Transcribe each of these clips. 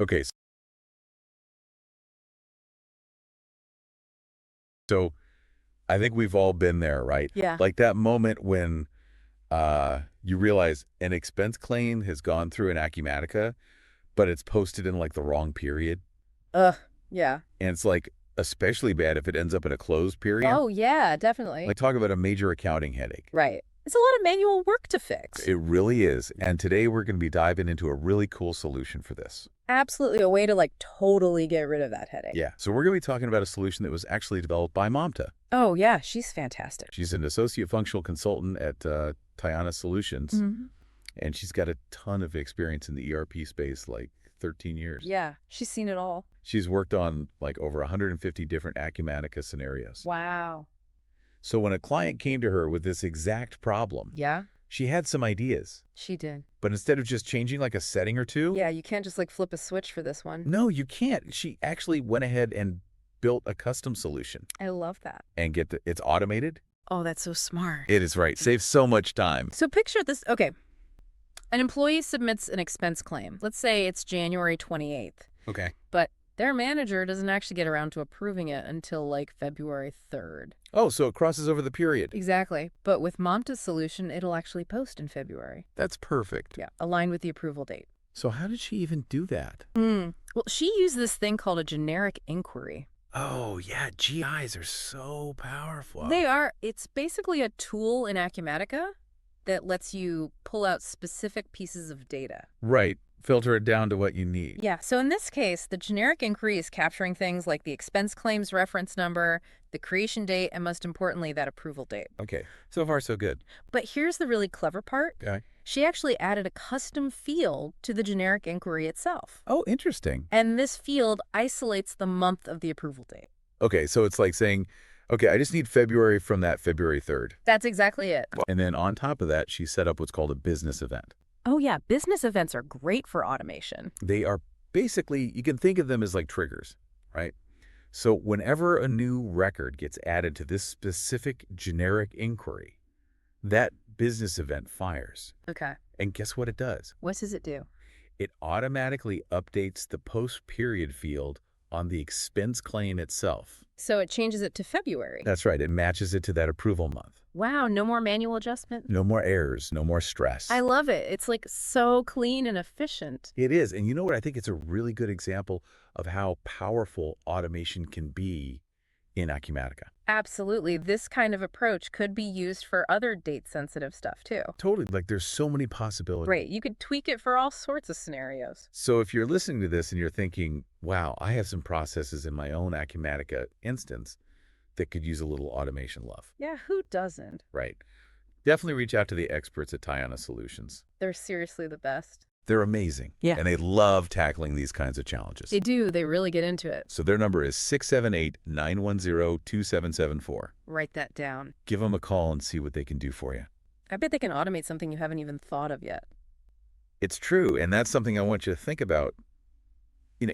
Okay, so I think we've all been there, right? Yeah. Like that moment when you realize an expense claim has gone through an Acumatica, but it's posted in like the wrong period. Ugh. Yeah. And it's like especially bad if it ends up in a closed period. Oh, yeah, definitely. Like talk about a major accounting headache. Right. It's a lot of manual work to fix. It really is. And today we're going to be diving into a really cool solution for this. Absolutely a way to like totally get rid of that headache. Yeah. So we're going to be talking about a solution that was actually developed by Mamta. Oh, yeah, she's fantastic. She's an associate functional consultant at Tiana Solutions, Mhm. and she's got a ton of experience in the ERP space, like 13 years. Yeah, she's seen it all. She's worked on like over 150 different Acumatica scenarios. Wow. So when a client came to her with this exact problem, Yeah, she had some ideas. she did. But instead of just changing like a setting or two, Yeah, you can't just like flip a switch for this one. no, you can't. She actually went ahead and built a custom solution. I love that. And it's automated. Oh, that's so smart. It is right. Saves so much time. So picture this. Okay. An employee submits an expense claim. Let's say it's January 28th, Okay. but their manager doesn't actually get around to approving it until like February 3rd. Oh, so it crosses over the period. Exactly. But with Mamta's solution, it'll actually post in February. That's perfect. Yeah, aligned with the approval date. So how did she even do that? Well, she used this thing called a generic inquiry. Oh, yeah, GIs are so powerful. They are. It's basically a tool in Acumatica that lets you pull out specific pieces of data. Right. Filter it down to what you need. Yeah, so in this case, the generic inquiry is capturing things like the expense claims reference number, the creation date, and most importantly, that approval date. Okay. So far, so good. But here's the really clever part. Okay. She actually added a custom field to the generic inquiry itself. Oh, interesting. And this field isolates the month of the approval date. Okay, so it's like saying, okay, I just need February from that February 3rd. That's exactly it. And then on top of that, she set up what's called a business event. Oh, yeah, business events are great for automation. They are basically, you can think of them as like triggers, right? So whenever a new record gets added to this specific generic inquiry, that business event fires. Okay. And guess what it does? What does it do? It automatically updates the post-period field on the expense claim itself. So it changes it to February. That's right. It matches it to that approval month. Wow, no more manual adjustment? No more errors, no more stress. I love it. It's like so clean and efficient. It is. And you know what? I think it's a really good example of how powerful automation can be in Acumatica. Absolutely. This kind of approach could be used for other date-sensitive stuff, too. Totally. Like there's so many possibilities. Right. You could tweak it for all sorts of scenarios. So if you're listening to this and you're thinking, wow, I have some processes in my own Acumatica instance that could use a little automation love. Yeah, who doesn't? Right. Definitely reach out to the experts at Tiana Solutions. They're seriously the best. They're amazing. Yeah. And they love tackling these kinds of challenges. They do. They really get into it. So their number is 678-910-2774. Write that down. Give them a call and see what they can do for you. I bet they can automate something you haven't even thought of yet. It's true. And that's something I want you to think about,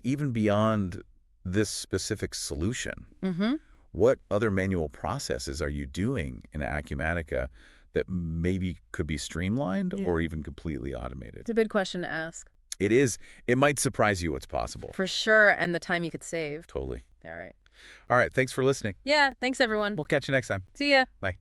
even beyond this specific solution. Mm-hmm. What other manual processes are you doing in Acumatica that maybe could be streamlined or even completely automated? It's a good question to ask. It is. It might surprise you what's possible. For sure, and the time you could save. Totally. All right. All right. Thanks for listening. Yeah, thanks, everyone. We'll catch you next time. See ya. Bye.